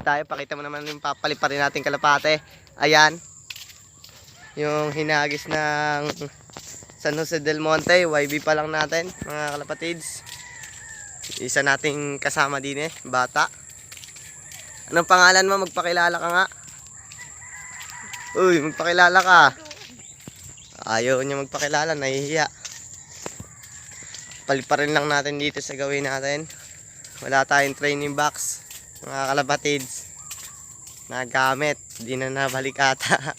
tayo. Pakita mo naman yung papaliparin natin kalapate. Ayan. Yung hinagis ng San Jose del Monte. YB pa lang natin mga kalapatids. Isa nating kasama din bata. Anong pangalan mo? Magpakilala ka nga. Uy, magpakilala ka. Ayaw niya magpakilala, nahihiya. Paliparin lang natin dito sa gawin natin. Wala tayong training box mga kalapatids. Nagamit, di na nabalik ata.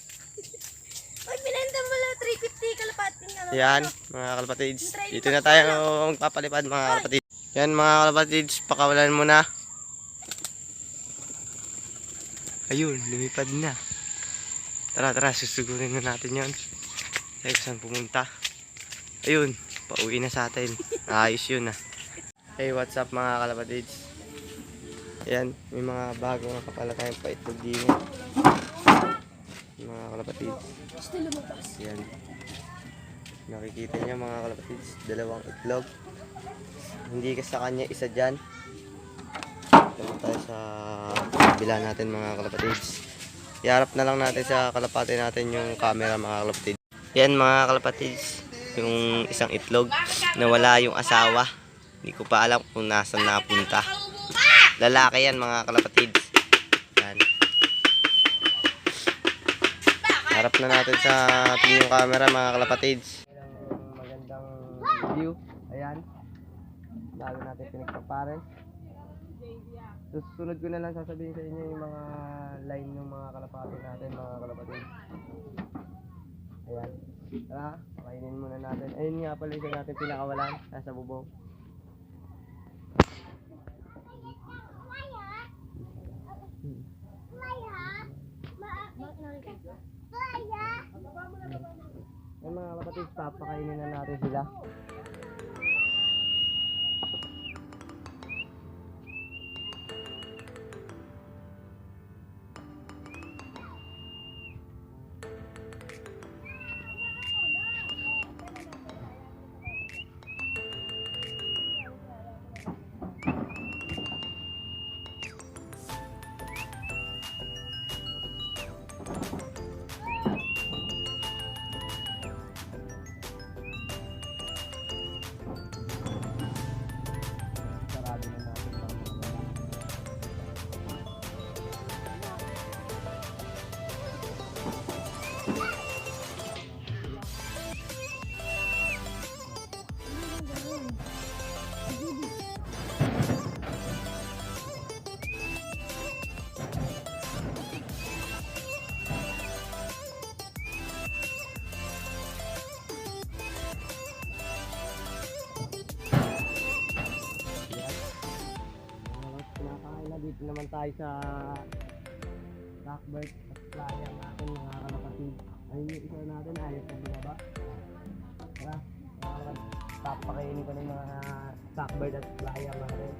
Ay, binenta mo lang 350 kalapating ano. Yan mga kalapatids. Dito na tayo magpapalipad mga kalapatids. Yan mga kalapatids, pakawalan mo na. Ayun, lumipad na. Tara, susugurin na natin yon. Ay, saan pumunta? Ayun, pauwi na sa atin. Ayos yun ah. Hey, what's up mga kalapatids? Ayan, may mga bagong nakapala tayong paitlog din. Mga kalapatids. Gusto lumabas. Ayan. Nakikita niyo mga kalapatids, dalawang itlog. Hindi ka sa kanya, isa dyan. Ito tayo sa bila natin mga kalapatids. Iharap na lang natin sa kalapate natin yung camera mga kalapatids. Yan mga kalapatids, yung isang itlog na wala yung asawa. Hindi ko pa alam kung nasan napunta. Lalaki yan mga kalapatids. Yan. Harap na natin sa yung camera mga kalapatids. Magandang view. Ayan. Bago natin pinagpapares. Susunod ko na lang sasabihin sa inyo yung mga line ng mga kalapati natin mga kalapatids. Ayan. Tara, kainin muna natin. Ayun nga pala isa natin pinakawalan. Nasa bubong. Yung mga kalapatids, papakainin na natin sila. Dito naman tayo sa Rockbird at playa natin mga kalapatid. Ayun yung isa natin, ayos na binaba. Tara, papakainin ko ng mga Rockbird at playa natin.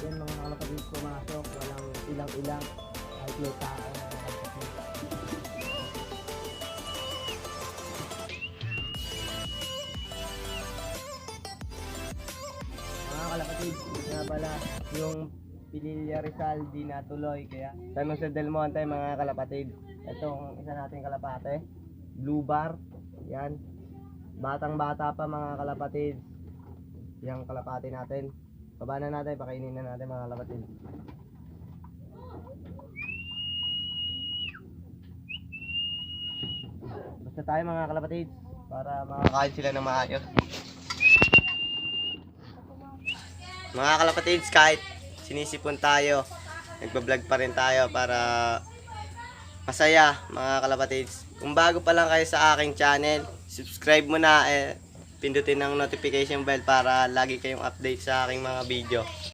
Yan mga kalapatid, pumasok, walang ilang-ilang, kahit may tao. Mga kalapatid, nga pala, yung Pililla Rizal di natuloy, kaya San Jose del Monte mga kalapatid. Itong isa nating kalapate, Blue Bar, yan. Batang-bata pa mga kalapatid, yung kalapate natin. Baba na natin, pakainin na natin mga kalapatid. Basta tayo mga kalapatid para makakain sila ng maayos. Mga kalapatids, kahit sinisipon tayo, nagbablog pa rin tayo para masaya mga kalapatids. Kung bago pa lang kayo sa aking channel, subscribe mo na, pindutin ang notification bell para lagi kayong update sa aking mga video.